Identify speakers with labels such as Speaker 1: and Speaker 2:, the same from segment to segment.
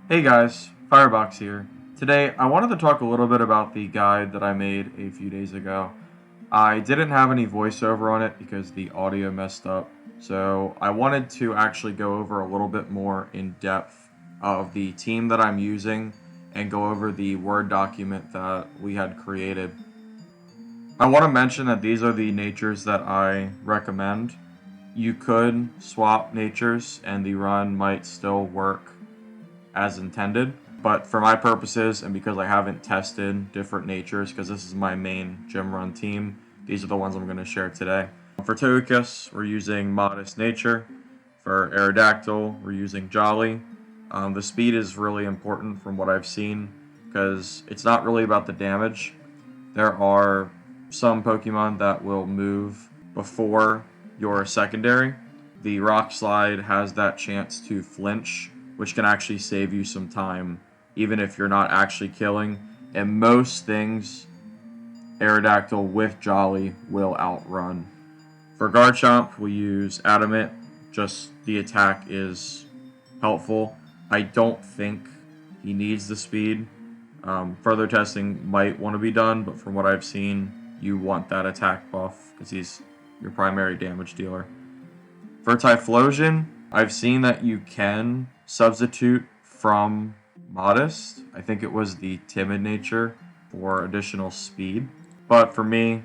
Speaker 1: Hey guys, Firebox here. Today I wanted to talk a little bit about the guide that I made a few days ago. I didn't have any voiceover on it because the audio messed up, so I wanted to actually go over a little bit more in depth of the team that I'm using and go over the Word document that we had created. I want to mention that these are the natures that I recommend. You could swap natures and the run might still work as intended. But for my purposes, and because I haven't tested different natures, because this is my main gym run team, these are the ones I'm going to share today. For Togekiss, we're using Modest Nature. For Aerodactyl, we're using Jolly. The speed is really important from what I've seen, because it's not really about the damage. There are some Pokemon that will move before your secondary. The Rock Slide has that chance to flinch, which can actually save you some time, even if you're not actually killing. And most things, Aerodactyl with Jolly will outrun. For Garchomp, we use Adamant, just the attack is helpful. I don't think he needs the speed. Further testing might want to be done, but from what I've seen, you want that attack buff because he's your primary damage dealer. For Typhlosion, I've seen that you can substitute from Modest. I think it was the Timid nature for additional speed. But for me,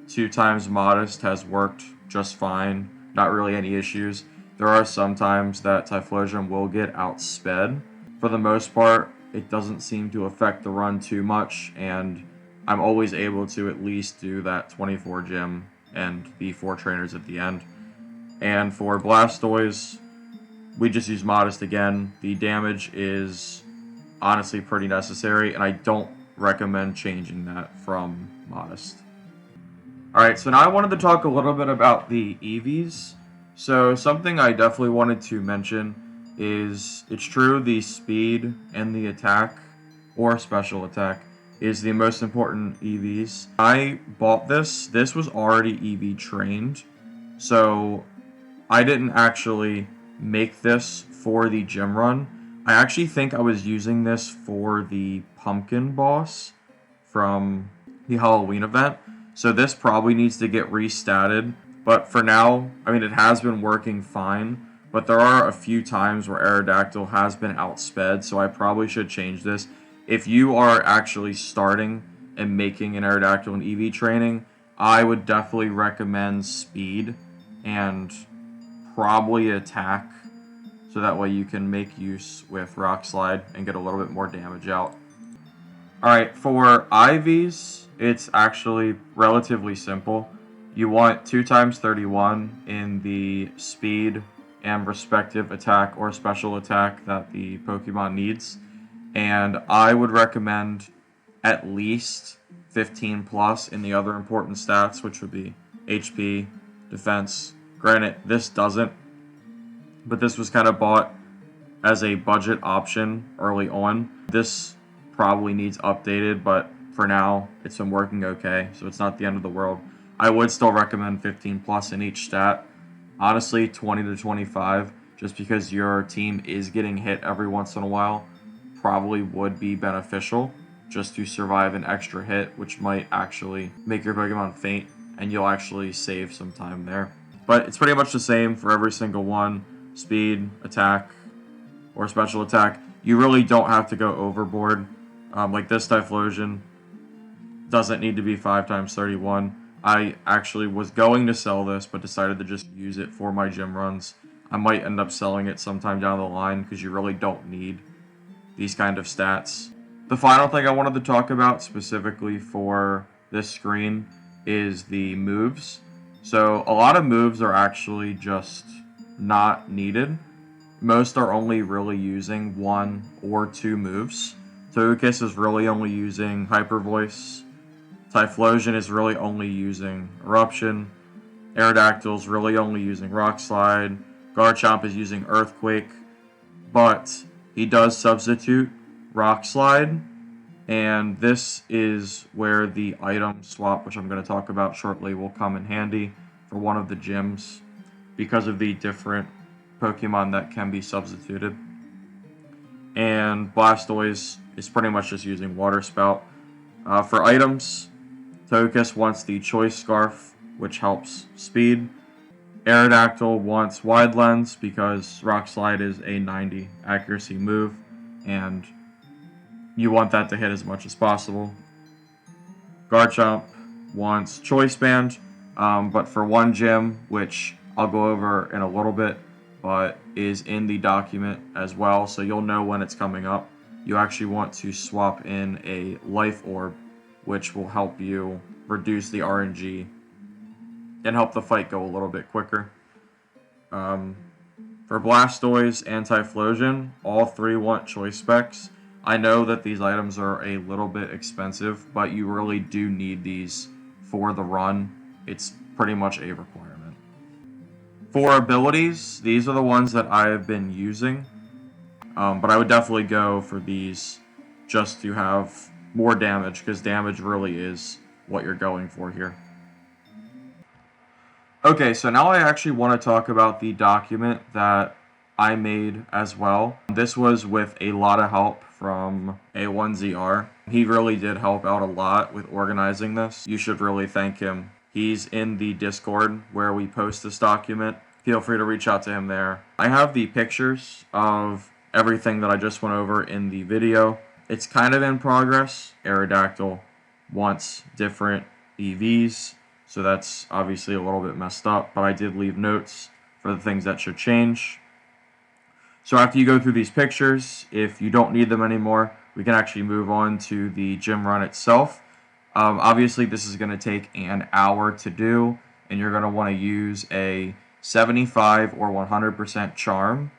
Speaker 1: 2 times Modest has worked just fine. Not really any issues. There are some times that Typhlosion will get outsped. For the most part, it doesn't seem to affect the run too much, and I'm always able to at least do that 24 gym and the 4 trainers at the end. And for Blastoise, we just use Modest again. The damage is honestly pretty necessary, and I don't recommend changing that from Modest. Alright, so now I wanted to talk a little bit about the EVs. So something I definitely wanted to mention is it's true the speed and the attack, or special attack, is the most important EVs. I bought this. This was already EV trained, so I didn't actually make this for the gym run. I actually think I was using this for the pumpkin boss from the Halloween event. So this probably needs to get restatted. But for now, I mean, it has been working fine. But there are a few times where Aerodactyl has been outsped, so I probably should change this. If you are actually starting and making an Aerodactyl in EV training, I would definitely recommend speed and probably attack, so that way you can make use with Rock Slide and get a little bit more damage out. Alright, for IVs, it's actually relatively simple. You want 2 times 31 in the speed and respective attack or special attack that the Pokemon needs. And I would recommend at least 15 plus in the other important stats, which would be HP, defense. Granted, this doesn't, but this was kind of bought as a budget option early on. This probably needs updated, but for now, it's been working okay, so it's not the end of the world. I would still recommend 15 plus in each stat. Honestly, 20 to 25, just because your team is getting hit every once in a while, probably would be beneficial just to survive an extra hit, which might actually make your Pokemon faint, and you'll actually save some time there. But it's pretty much the same for every single one. Speed, attack, or special attack. You really don't have to go overboard. Like this Typhlosion doesn't need to be 5 times 31. I actually was going to sell this, but decided to just use it for my gym runs. I might end up selling it sometime down the line because you really don't need these kind of stats. The final thing I wanted to talk about specifically for this screen is the moves. So a lot of moves are actually just not needed. Most are only really using 1 or 2 moves. Togekiss is really only using Hyper Voice. Typhlosion is really only using Eruption. Aerodactyl is really only using Rock Slide. Garchomp is using Earthquake. But he does substitute Rock Slide. And this is where the item swap, which I'm going to talk about shortly, will come in handy for one of the gyms because of the different Pokemon that can be substituted. and Blastoise is pretty much just using Water Spout. For items, Togekiss wants the Choice Scarf, which helps speed. Aerodactyl wants Wide Lens because Rock Slide is a 90 accuracy move, and you want that to hit as much as possible. Garchomp wants Choice Band, but for one gym, which I'll go over in a little bit, but is in the document as well, so you'll know when it's coming up. You actually want to swap in a Life Orb, which will help you reduce the RNG and help the fight go a little bit quicker. For Blastoise and Typhlosion, all three want Choice Specs. I know that these items are a little bit expensive, but you really do need these for the run. It's pretty much a requirement. For abilities, these are the ones that I have been using, but I would definitely go for these just to have more damage, because damage really is what you're going for here. Okay, so now I actually want to talk about the document that I made as well. This was with a lot of help from A1ZR. He really did help out a lot with organizing this. You should really thank him. He's in the Discord where we post this document. Feel free to reach out to him there. I have the pictures of everything that I just went over in the video. It's kind of in progress. Aerodactyl wants different EVs, so that's obviously a little bit messed up, but I did leave notes for the things that should change. So after you go through these pictures, if you don't need them anymore, we can actually move on to the gym run itself. Obviously, this is going to take an hour to do, and you're going to want to use a 75 or 100% charm.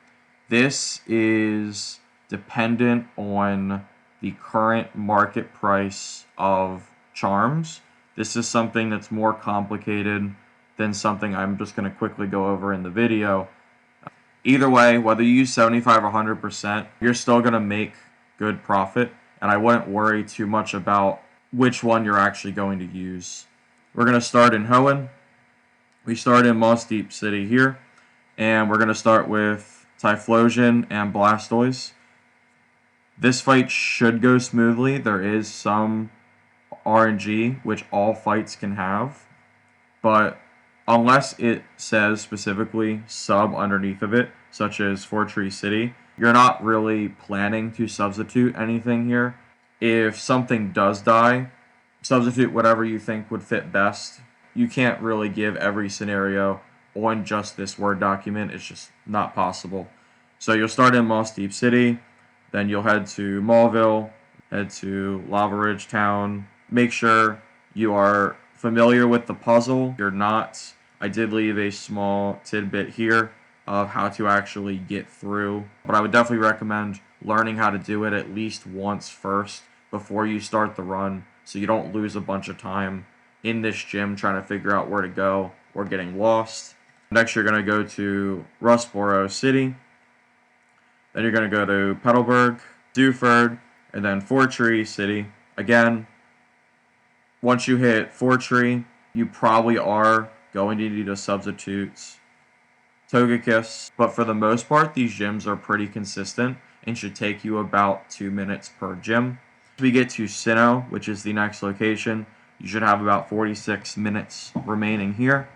Speaker 1: This is dependent on the current market price of charms. This is something that's more complicated than something I'm just going to quickly go over in the video. Either way, whether you use 75 or 100%, you're still going to make good profit, and I wouldn't worry too much about which one you're actually going to use. We're going to start in Hoenn. We start in Moss Deep City here, and we're going to start with Typhlosion and Blastoise. This fight should go smoothly. There is some RNG, which all fights can have, but unless it says specifically sub underneath of it, such as Fortree City, you're not really planning to substitute anything here. If something does die, substitute whatever you think would fit best. You can't really give every scenario on just this Word document. It's just not possible. So you'll start in Moss Deep City, then you'll head to Mauville, head to Lava Ridge Town. Make sure you are familiar with the puzzle. If you're not, I did leave a small tidbit here of how to actually get through, but I would definitely recommend learning how to do it at least once first before you start the run, so you don't lose a bunch of time in this gym trying to figure out where to go or getting lost. Next, you're going to go to Rustboro City. Then you're going to go to Petalburg, Dewford, and then Fortree City. Again, once you hit Fortree, you probably are going to need a substitute Togekiss, but for the most part, these gyms are pretty consistent and should take you about 2 minutes per gym. As we get to Sinnoh, which is the next location, you should have about 46 minutes remaining here.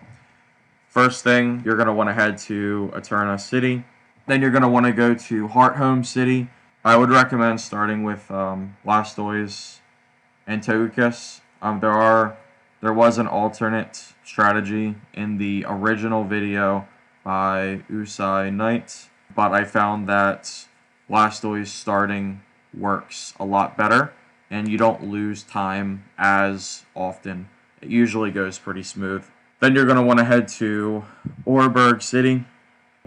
Speaker 1: First thing, you're going to want to head to Eterna City. Then you're going to want to go to Hearthome City. I would recommend starting with Blastoise and Togekiss. There was an alternate strategy in the original video by Usai Knight, but I found that Blastoise starting works a lot better, and you don't lose time as often. It usually goes pretty smooth. Then you're going to want to head to Oreburgh City.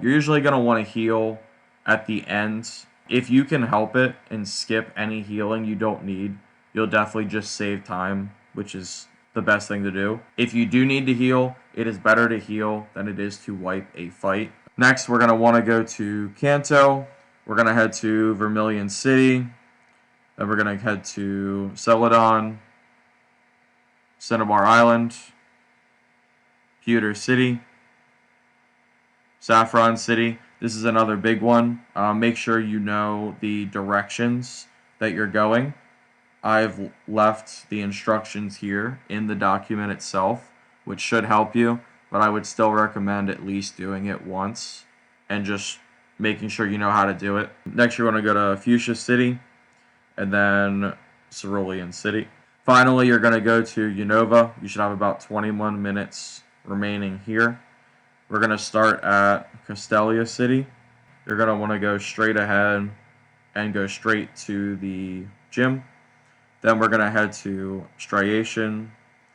Speaker 1: You're usually going to want to heal at the end. If you can help it and skip any healing you don't need, you'll definitely just save time, which is the best thing to do. If you do need to heal, it is better to heal than it is to wipe a fight. Next, we're going to want to go to Kanto. We're going to head to Vermilion City. Then we're going to head to Celadon, Cinnabar Island, Pewter City, Saffron City. This is another big one. Make sure you know the directions that you're going. I've left the instructions here in the document itself, which should help you, but I would still recommend at least doing it once and just making sure you know how to do it. Next, you're going to go to Fuchsia City and then Cerulean City. Finally, you're going to go to Unova. You should have about 21 minutes remaining here. We're going to start at Castelia City. You're going to want to go straight ahead and go straight to the gym. Then we're going to head to Striation,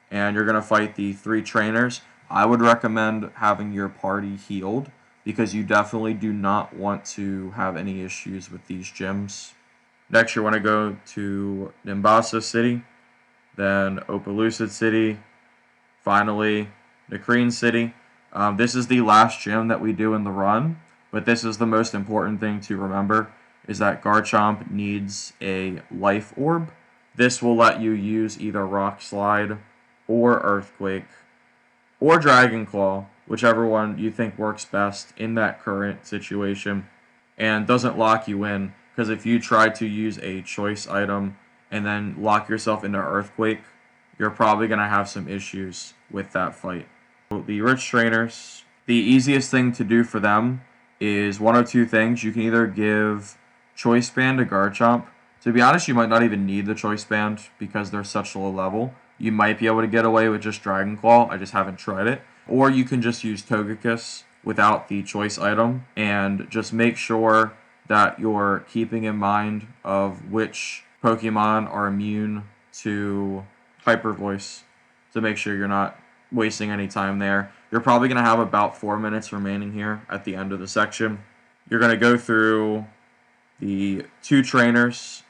Speaker 1: and you're going to fight the 3 trainers. I would recommend having your party healed because you definitely do not want to have any issues with these gyms. Next, you want to go to Nimbasa City, then Opelucid City, finally Nakreen City. This is the last gym that we do in the run, but this is the most important thing to remember, is that Garchomp needs a life orb. This will let you use either Rock Slide or Earthquake or Dragon Claw, whichever one you think works best in that current situation, and doesn't lock you in, because if you try to use a choice item and then lock yourself into Earthquake, you're probably going to have some issues with that fight. The rich trainers, the easiest thing to do for them is one of two things. You can either give Choice Band to Garchomp. To be honest, you might not even need the Choice Band because they're such low level. You might be able to get away with just Dragon Claw. I just haven't tried it. Or you can just use Togekiss without the choice item and just make sure that you're keeping in mind of which Pokemon are immune to Hyper Voice to make sure you're not wasting any time there. You're probably going to have about 4 minutes remaining here at the end of the section. You're going to go through the 2 trainers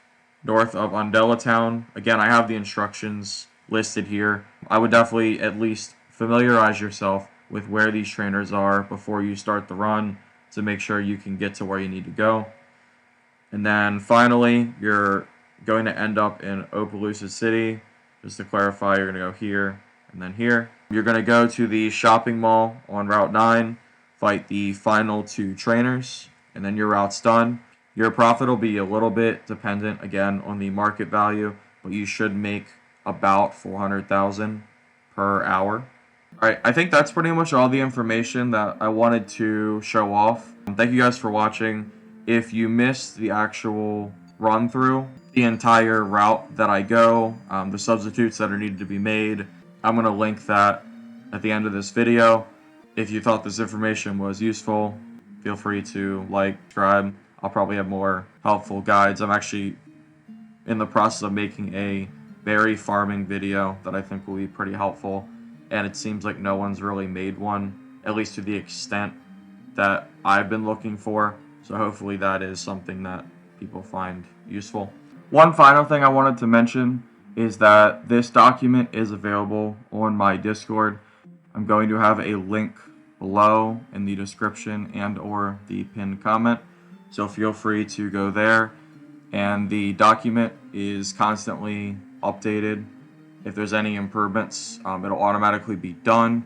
Speaker 1: north of Undella Town. Again, I have the instructions listed here. I would definitely at least familiarize yourself with where these trainers are before you start the run to make sure you can get to where you need to go. And then finally, you're going to end up in Opelucid City. Just to clarify, you're going to go here and then here. You're going to go to the shopping mall on Route 9, fight the final 2 trainers, and then your route's done. Your profit will be a little bit dependent, again, on the market value, but you should make about 400,000 per hour. Alright, I think that's pretty much all the information that I wanted to show off. Thank you guys for watching. If you missed the actual run through, the entire route that I go, the substitutes that are needed to be made, I'm going to link that at the end of this video. If you thought this information was useful, feel free to like, subscribe. I'll probably have more helpful guides. I'm actually in the process of making a berry farming video that I think will be pretty helpful, and it seems like no one's really made one, at least to the extent that I've been looking for, so hopefully that is something that people find useful. One final thing I wanted to mention is that this document is available on my Discord. I'm going to have a link below in the description and or the pinned comment, so feel free to go there. And the document is constantly updated. If there's any improvements, it'll automatically be done.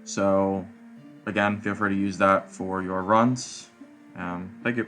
Speaker 1: So again, feel free to use that for your runs. Thank you.